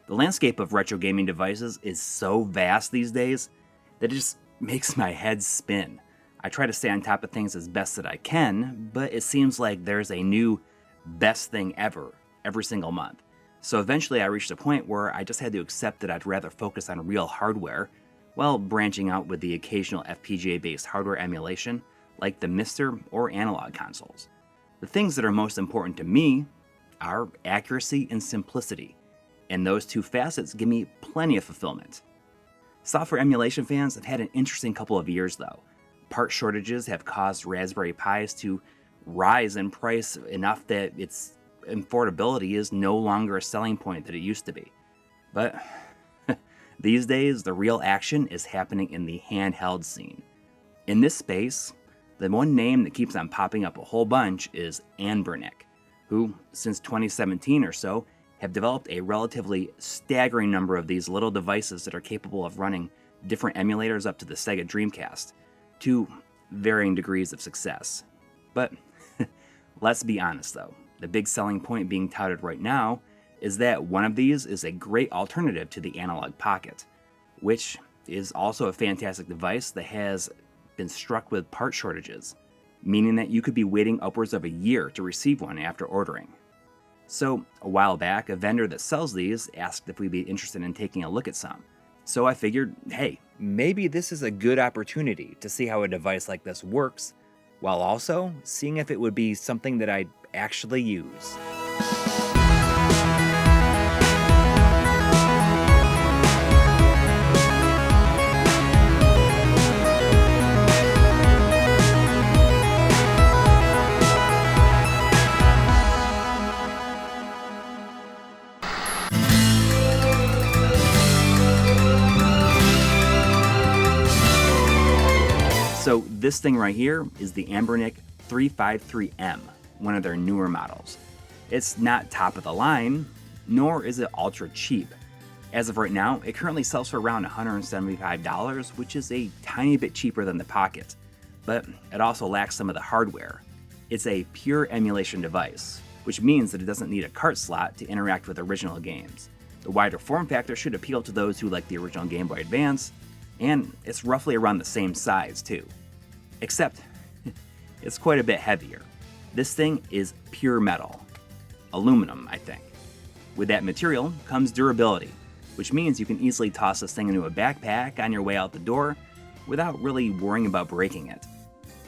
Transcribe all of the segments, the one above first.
The landscape of retro gaming devices is so vast these days that it just makes my head spin. I try to stay on top of things as best that I can, but it seems like there's a new best thing ever every single month. So eventually I reached a point where I just had to accept that I'd rather focus on real hardware while branching out with the occasional FPGA-based hardware emulation like the MiSTer or analog consoles. The things that are most important to me are accuracy and simplicity, and those two facets give me plenty of fulfillment. Software emulation fans have had an interesting couple of years though. Part shortages have caused Raspberry Pis to rise in price enough that its affordability is no longer a selling point that it used to be. But these days, the real action is happening in the handheld scene. In this space, the one name that keeps on popping up a whole bunch is Anbernic, who, since 2017 or so, have developed a relatively staggering number of these little devices that are capable of running different emulators up to the Sega Dreamcast, to varying degrees of success. But let's be honest though, the big selling point being touted right now is that one of these is a great alternative to the Analog Pocket, which is also a fantastic device that has been struck with part shortages, meaning that you could be waiting upwards of a year to receive one after ordering. So a while back, a vendor that sells these asked if we'd be interested in taking a look at some. So I figured, hey, maybe this is a good opportunity to see how a device like this works, while also seeing if it would be something that I'd actually use. So this thing right here is the Anbernic 353M, one of their newer models. It's not top of the line, nor is it ultra cheap. As of right now, it currently sells for around $175, which is a tiny bit cheaper than the Pocket, but it also lacks some of the hardware. It's a pure emulation device, which means that it doesn't need a cart slot to interact with original games. The wider form factor should appeal to those who like the original Game Boy Advance, and it's roughly around the same size too. Except, it's quite a bit heavier. This thing is pure metal. Aluminum, I think. With that material comes durability, which means you can easily toss this thing into a backpack on your way out the door without really worrying about breaking it.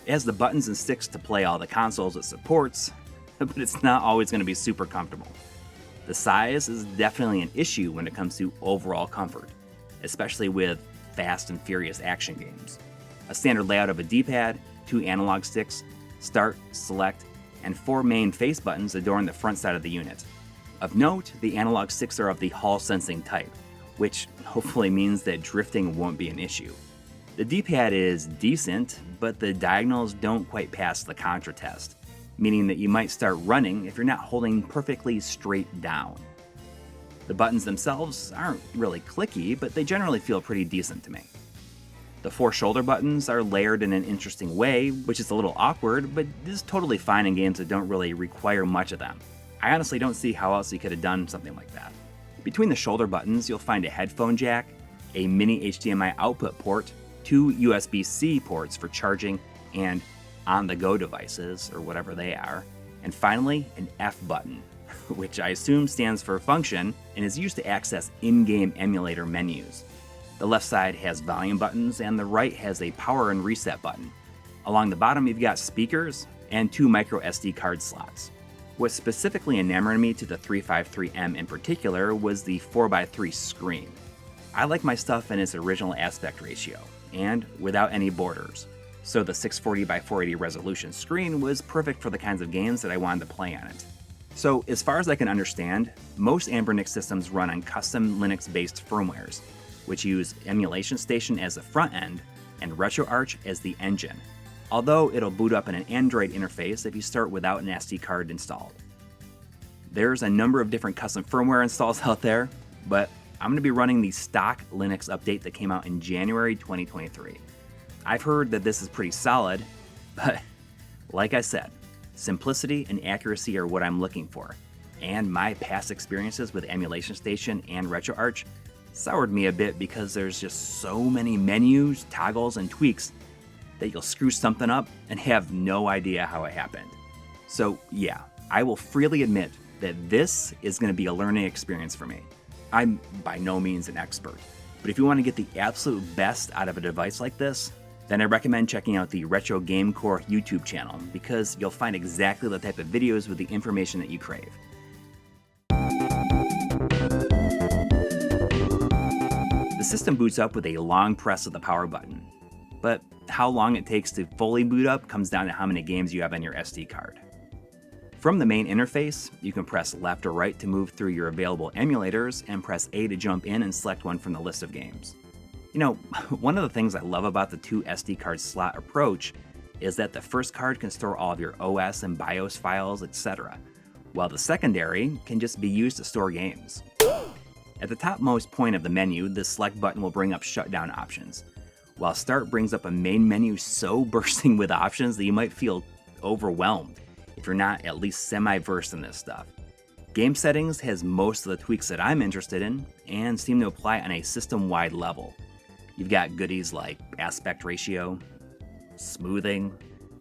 It has the buttons and sticks to play all the consoles it supports, but it's not always going to be super comfortable. The size is definitely an issue when it comes to overall comfort, especially with fast and furious action games. A standard layout of a D-pad, 2 analog sticks, start, select, and 4 main face buttons adorn the front side of the unit. Of note, the analog sticks are of the Hall sensing type, which hopefully means that drifting won't be an issue. The D-pad is decent, but the diagonals don't quite pass the Contra test, meaning that you might start running if you're not holding perfectly straight down. The buttons themselves aren't really clicky, but they generally feel pretty decent to me. The 4 shoulder buttons are layered in an interesting way, which is a little awkward, but is totally fine in games that don't really require much of them. I honestly don't see how else you could have done something like that. Between the shoulder buttons, you'll find a headphone jack, a mini HDMI output port, 2 USB-C ports for charging and on-the-go devices, or whatever they are, and finally, an F button, which I assume stands for function and is used to access in-game emulator menus. The left side has volume buttons, and the right has a power and reset button. Along the bottom, you've got speakers and 2 micro SD card slots. What specifically enamored me to the 353M in particular was the 4x3 screen. I like my stuff in its original aspect ratio, and without any borders. So the 640x480 resolution screen was perfect for the kinds of games that I wanted to play on it. So as far as I can understand, most Anbernic systems run on custom Linux-based firmwares, which use Emulation Station as the front end and RetroArch as the engine, although it'll boot up in an Android interface if you start without an SD card installed. There's a number of different custom firmware installs out there, but I'm going to be running the stock Linux update that came out in January 2023. I've heard that this is pretty solid, but like I said, simplicity and accuracy are what I'm looking for, and my past experiences with Emulation Station and RetroArch soured me a bit because there's just so many menus, toggles, and tweaks that you'll screw something up and have no idea how it happened. So yeah, I will freely admit that this is going to be a learning experience for me. I'm by no means an expert, but if you want to get the absolute best out of a device like this, then I recommend checking out the Retro Game Core YouTube channel because you'll find exactly the type of videos with the information that you crave. The system boots up with a long press of the power button, but how long it takes to fully boot up comes down to how many games you have on your SD card. From the main interface, you can press left or right to move through your available emulators and press A to jump in and select one from the list of games. You know, one of the things I love about the two SD card slot approach is that the first card can store all of your OS and BIOS files, etc., while the secondary can just be used to store games. At the topmost point of the menu, the select button will bring up shutdown options, while start brings up a main menu so bursting with options that you might feel overwhelmed if you're not at least semi-versed in this stuff. Game settings has most of the tweaks that I'm interested in and seem to apply on a system-wide level. You've got goodies like aspect ratio, smoothing,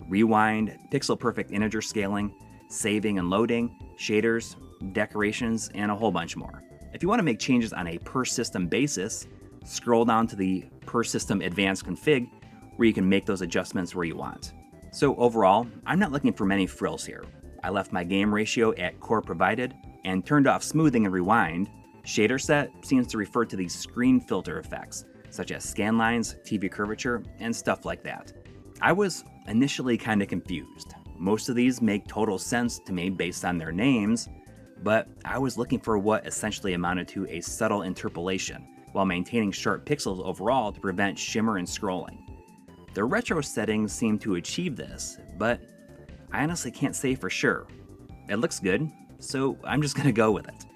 rewind, pixel-perfect integer scaling, saving and loading, shaders, decorations, and a whole bunch more. If you want to make changes on a per-system basis, scroll down to the per-system advanced config where you can make those adjustments where you want. So overall, I'm not looking for many frills here. I left my game ratio at core provided and turned off smoothing and rewind. Shader set seems to refer to these screen filter effects, such as scan lines, TV curvature, and stuff like that. I was initially kind of confused. Most of these make total sense to me based on their names, but I was looking for what essentially amounted to a subtle interpolation, while maintaining sharp pixels overall to prevent shimmer and scrolling. The retro settings seem to achieve this, but I honestly can't say for sure. It looks good, so I'm just gonna go with it.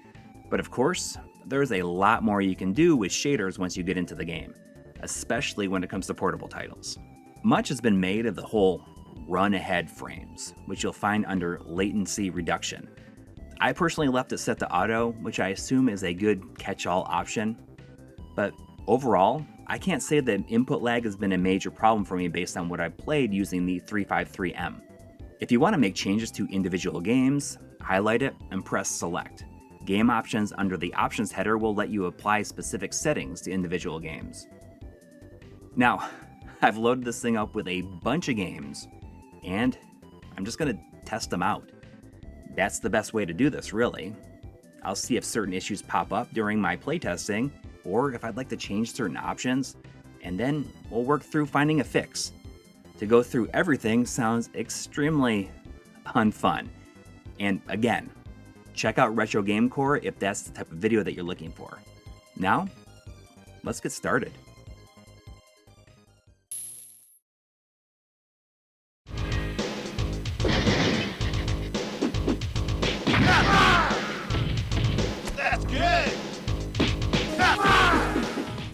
But of course, there's a lot more you can do with shaders once you get into the game, especially when it comes to portable titles. Much has been made of the whole run-ahead frames, which you'll find under latency reduction. I personally left it set to auto, which I assume is a good catch-all option, but overall, I can't say that input lag has been a major problem for me based on what I've played using the 353M. If you want to make changes to individual games, highlight it and press select. Game options under the options header will let you apply specific settings to individual games. Now, I've loaded this thing up with a bunch of games, and I'm just going to test them out. That's the best way to do this, really. I'll see if certain issues pop up during my playtesting, or if I'd like to change certain options, and then we'll work through finding a fix. To go through everything sounds extremely unfun. And again, check out Retro Game Core if that's the type of video that you're looking for. Now, let's get started.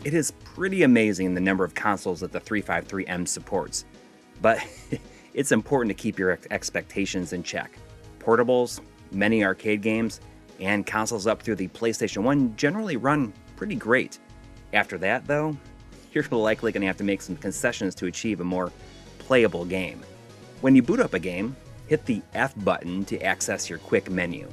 It is pretty amazing the number of consoles that the 353M supports, but it's important to keep your expectations in check. Portables, many arcade games, and consoles up through the PlayStation 1 generally run pretty great. After that, though, you're likely going to have to make some concessions to achieve a more playable game. When you boot up a game, hit the F button to access your quick menu.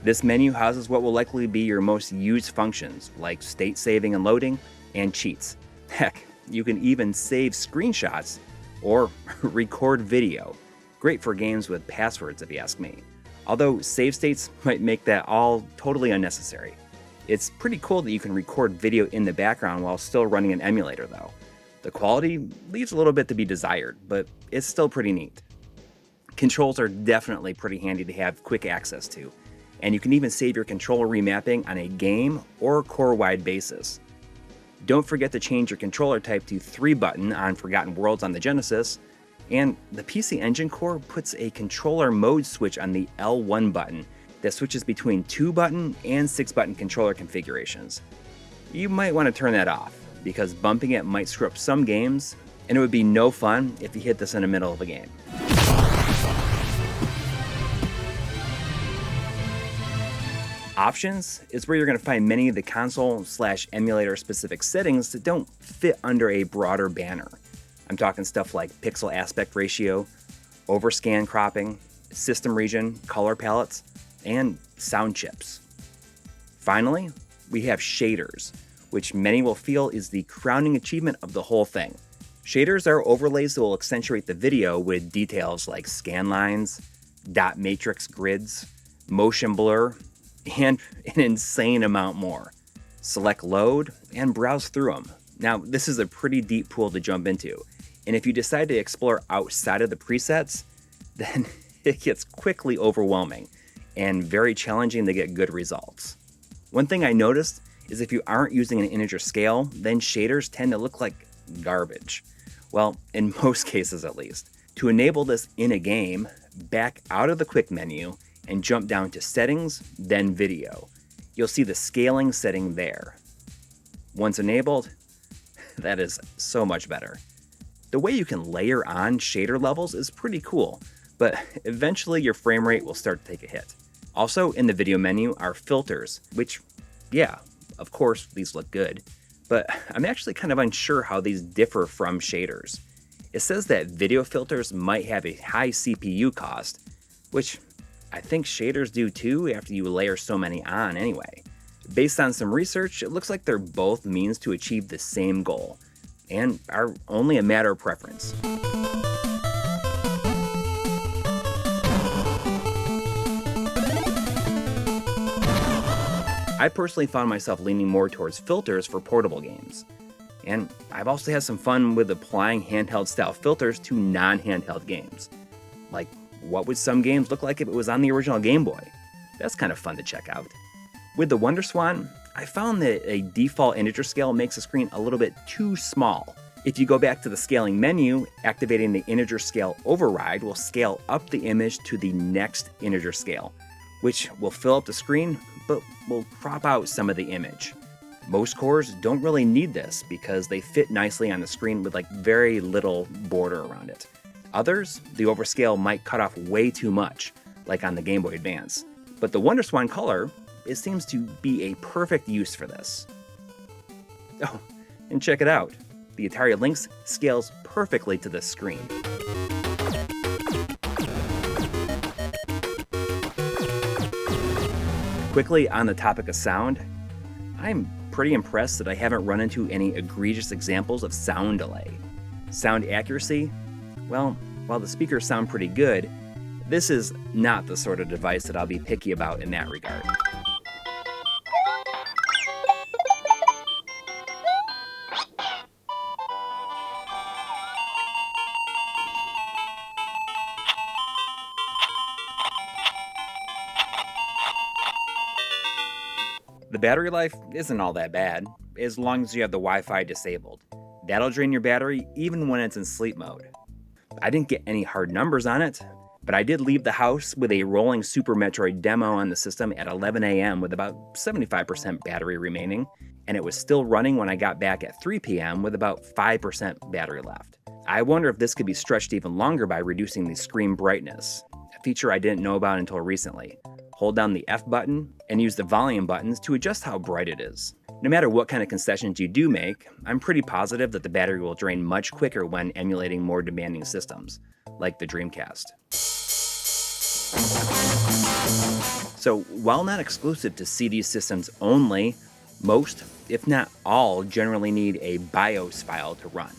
This menu houses what will likely be your most used functions, like state saving and loading, and cheats. Heck, you can even save screenshots or record video. Great for games with passwords, if you ask me. Although save states might make that all totally unnecessary. It's pretty cool that you can record video in the background while still running an emulator, though. The quality leaves a little bit to be desired, but it's still pretty neat. Controls are definitely pretty handy to have quick access to, and you can even save your controller remapping on a game or core-wide basis. Don't forget to change your controller type to 3-button on Forgotten Worlds on the Genesis, and the PC Engine Core puts a controller mode switch on the L1 button that switches between 2-button and 6-button controller configurations. You might want to turn that off, because bumping it might screw up some games, and it would be no fun if you hit this in the middle of a game. Options is where you're going to find many of the console/emulator specific settings that don't fit under a broader banner. I'm talking stuff like pixel aspect ratio, overscan cropping, system region, color palettes, and sound chips. Finally, we have shaders, which many will feel is the crowning achievement of the whole thing. Shaders are overlays that will accentuate the video with details like scan lines, dot matrix grids, motion blur, and an insane amount more. Select load and browse through them. Now, this is a pretty deep pool to jump into, and if you decide to explore outside of the presets, then it gets quickly overwhelming and very challenging to get good results. One thing I noticed is if you aren't using an integer scale, then shaders tend to look like garbage. Well, in most cases at least. To enable this in a game, back out of the quick menu and jump down to settings, then video. You'll see the scaling setting there. Once enabled, that is so much better. The way you can layer on shader levels is pretty cool, but eventually your frame rate will start to take a hit. Also in the video menu are filters, which, yeah, of course these look good, but I'm actually kind of unsure how these differ from shaders. It says that video filters might have a high CPU cost, which I think shaders do too after you layer so many on anyway. Based on some research, it looks like they're both means to achieve the same goal, and are only a matter of preference. I personally found myself leaning more towards filters for portable games. And I've also had some fun with applying handheld style filters to non-handheld games. Like, what would some games look like if it was on the original Game Boy? That's kind of fun to check out. With the WonderSwan, I found that a default integer scale makes the screen a little bit too small. If you go back to the scaling menu, activating the integer scale override will scale up the image to the next integer scale, which will fill up the screen but will crop out some of the image. Most cores don't really need this because they fit nicely on the screen with like very little border around it. Others, the overscale might cut off way too much, like on the Game Boy Advance. But the WonderSwan color, it seems to be a perfect use for this. Oh, and check it out. The Atari Lynx scales perfectly to this screen. Quickly on the topic of sound, I'm pretty impressed that I haven't run into any egregious examples of sound delay. Sound accuracy? Well, while the speakers sound pretty good, this is not the sort of device that I'll be picky about in that regard. The battery life isn't all that bad, as long as you have the Wi-Fi disabled. That'll drain your battery even when it's in sleep mode. I didn't get any hard numbers on it, but I did leave the house with a rolling Super Metroid demo on the system at 11 a.m. with about 75% battery remaining, and it was still running when I got back at 3 p.m. with about 5% battery left. I wonder if this could be stretched even longer by reducing the screen brightness, a feature I didn't know about until recently. Hold down the F button and use the volume buttons to adjust how bright it is. No matter what kind of concessions you do make, I'm pretty positive that the battery will drain much quicker when emulating more demanding systems, like the Dreamcast. So, while not exclusive to CD systems only, most, if not all, generally need a BIOS file to run.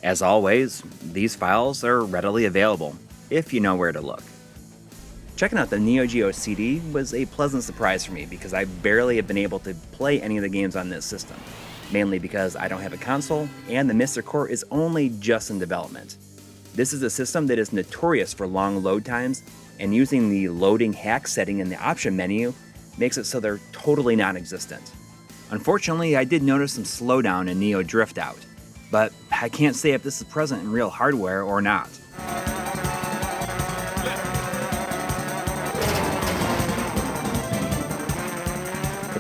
As always, these files are readily available, if you know where to look. Checking out the Neo Geo CD was a pleasant surprise for me because I barely have been able to play any of the games on this system, mainly because I don't have a console and the Mr. Core is only just in development. This is a system that is notorious for long load times, and using the loading hack setting in the option menu makes it so they're totally non-existent. Unfortunately, I did notice some slowdown in Neo Drift Out, but I can't say if this is present in real hardware or not.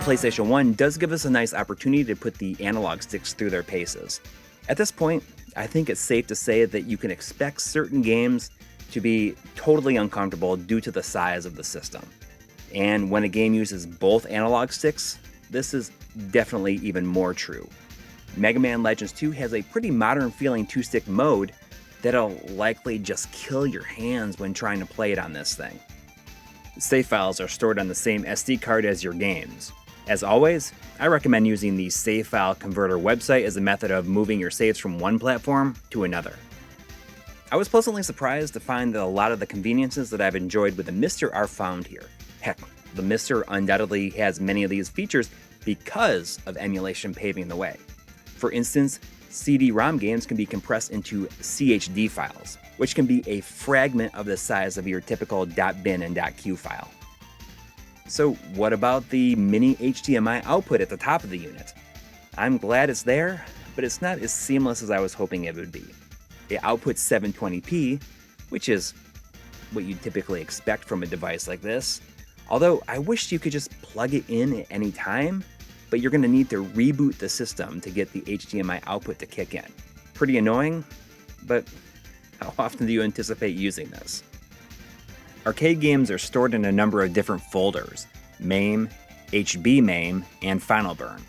PlayStation 1 does give us a nice opportunity to put the analog sticks through their paces. At this point, I think it's safe to say that you can expect certain games to be totally uncomfortable due to the size of the system. And when a game uses both analog sticks, this is definitely even more true. Mega Man Legends 2 has a pretty modern feeling 2-stick mode that'll likely just kill your hands when trying to play it on this thing. Save files are stored on the same SD card as your games. As always, I recommend using the Save File Converter website as a method of moving your saves from one platform to another. I was pleasantly surprised to find that a lot of the conveniences that I've enjoyed with the Mister are found here. Heck, the Mister undoubtedly has many of these features because of emulation paving the way. For instance, CD-ROM games can be compressed into CHD files, which can be a fragment of the size of your typical .bin and .q file. So what about the mini HDMI output at the top of the unit? I'm glad it's there, but it's not as seamless as I was hoping it would be. It outputs 720p, which is what you'd typically expect from a device like this, although I wish you could just plug it in at any time, but you're going to need to reboot the system to get the HDMI output to kick in. Pretty annoying, but how often do you anticipate using this? Arcade games are stored in a number of different folders: MAME, HB MAME, and Final Burn,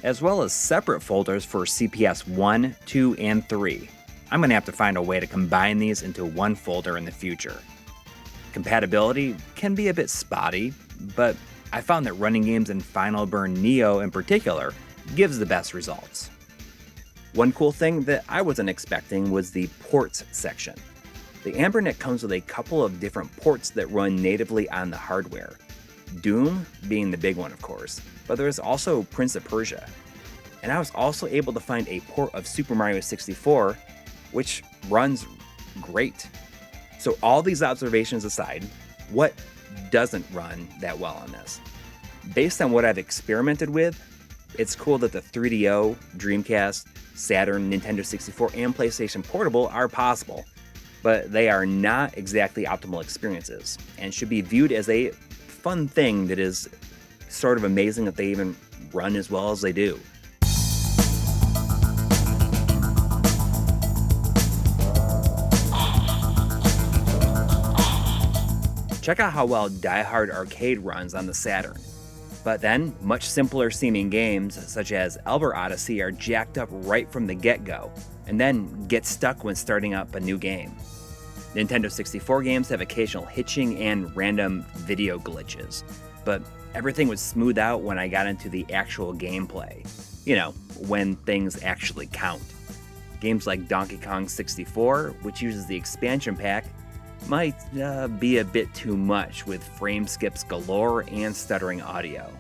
as well as separate folders for CPS 1, 2, and 3. I'm going to have to find a way to combine these into one folder in the future. Compatibility can be a bit spotty, but I found that running games in Final Burn Neo in particular gives the best results. One cool thing that I wasn't expecting was the ports section. The Anbernic comes with a couple of different ports that run natively on the hardware. Doom being the big one, of course, but there's also Prince of Persia. And I was also able to find a port of Super Mario 64, which runs great. So all these observations aside, what doesn't run that well on this? Based on what I've experimented with, it's cool that the 3DO, Dreamcast, Saturn, Nintendo 64, and PlayStation Portable are possible, but they are not exactly optimal experiences and should be viewed as a fun thing that is sort of amazing that they even run as well as they do. Check out how well Die Hard Arcade runs on the Saturn. But then, much simpler seeming games, such as Albert Odyssey, are jacked up right from the get-go, and then get stuck when starting up a new game. Nintendo 64 games have occasional hitching and random video glitches, but everything was smoothed out when I got into the actual gameplay. You know, when things actually count. Games like Donkey Kong 64, which uses the expansion pack, might be a bit too much with frame skips galore and stuttering audio.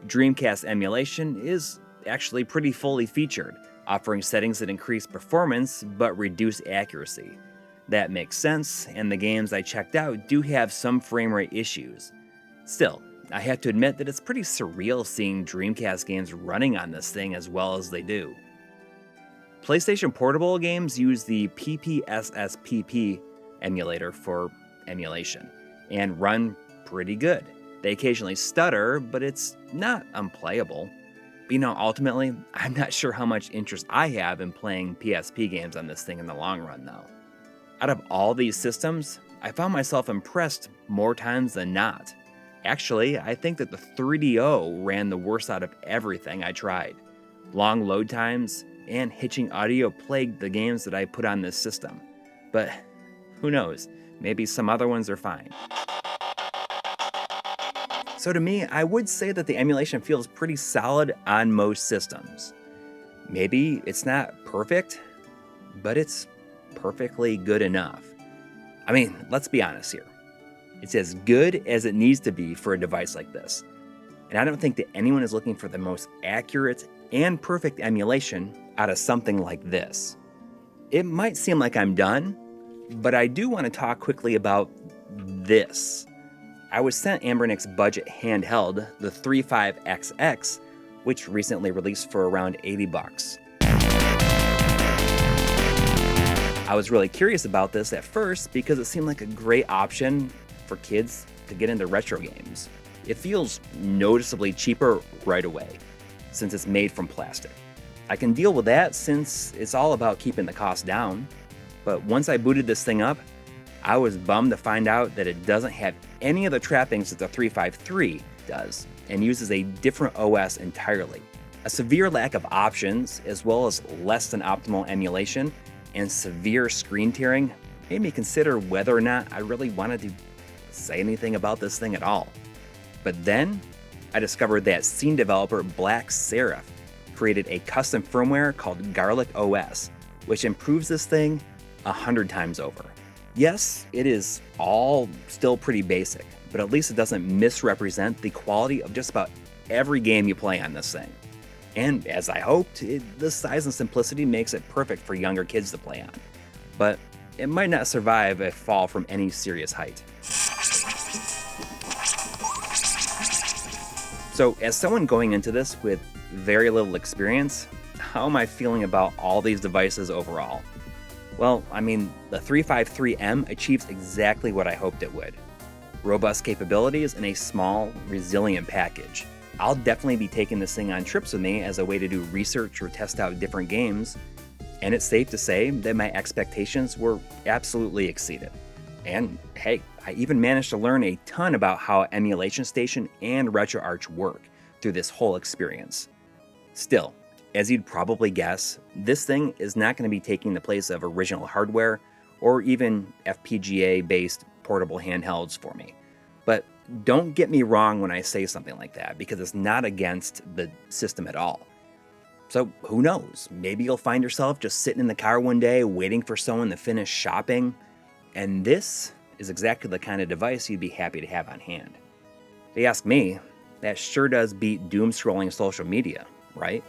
Dreamcast emulation is actually pretty fully featured, offering settings that increase performance but reduce accuracy. That makes sense, and the games I checked out do have some frame rate issues. Still, I have to admit that it's pretty surreal seeing Dreamcast games running on this thing as well as they do. PlayStation Portable games use the PPSSPP emulator for emulation, and run pretty good. They occasionally stutter, but it's not unplayable. But you know, ultimately, I'm not sure how much interest I have in playing PSP games on this thing in the long run though. Out of all these systems, I found myself impressed more times than not. Actually, I think that the 3DO ran the worst out of everything I tried. Long load times and hitching audio plagued the games that I put on this system. But who knows, maybe some other ones are fine. So to me, I would say that the emulation feels pretty solid on most systems. Maybe it's not perfect, but it's perfectly good enough. I mean, let's be honest here. It's as good as it needs to be for a device like this. And I don't think that anyone is looking for the most accurate and perfect emulation out of something like this. It might seem like I'm done, but I do want to talk quickly about this. I was sent Anbernic's budget handheld, the 35XX, which recently released for around $80. I was really curious about this at first because it seemed like a great option for kids to get into retro games. It feels noticeably cheaper right away, since it's made from plastic. I can deal with that since it's all about keeping the cost down. But once I booted this thing up, I was bummed to find out that it doesn't have any of the trappings that the 353 does and uses a different OS entirely. A severe lack of options, as well as less than optimal emulation and severe screen tearing, made me consider whether or not I really wanted to say anything about this thing at all. But then I discovered that scene developer Black Seraph created a custom firmware called Garlic OS, which improves this thing 100 times over. Yes, it is all still pretty basic, but at least it doesn't misrepresent the quality of just about every game you play on this thing. And as I hoped, the size and simplicity makes it perfect for younger kids to play on. But it might not survive a fall from any serious height. So as someone going into this with very little experience, how am I feeling about all these devices overall? Well, I mean, the 353M achieves exactly what I hoped it would. Robust capabilities in a small, resilient package. I'll definitely be taking this thing on trips with me as a way to do research or test out different games, and it's safe to say that my expectations were absolutely exceeded. And hey, I even managed to learn a ton about how Emulation Station and RetroArch work through this whole experience. Still, as you'd probably guess, this thing is not going to be taking the place of original hardware or even FPGA-based portable handhelds for me. But don't get me wrong when I say something like that, because it's not against the system at all. So who knows, maybe you'll find yourself just sitting in the car one day waiting for someone to finish shopping, and this is exactly the kind of device you'd be happy to have on hand. If you ask me, that sure does beat doom scrolling social media, right?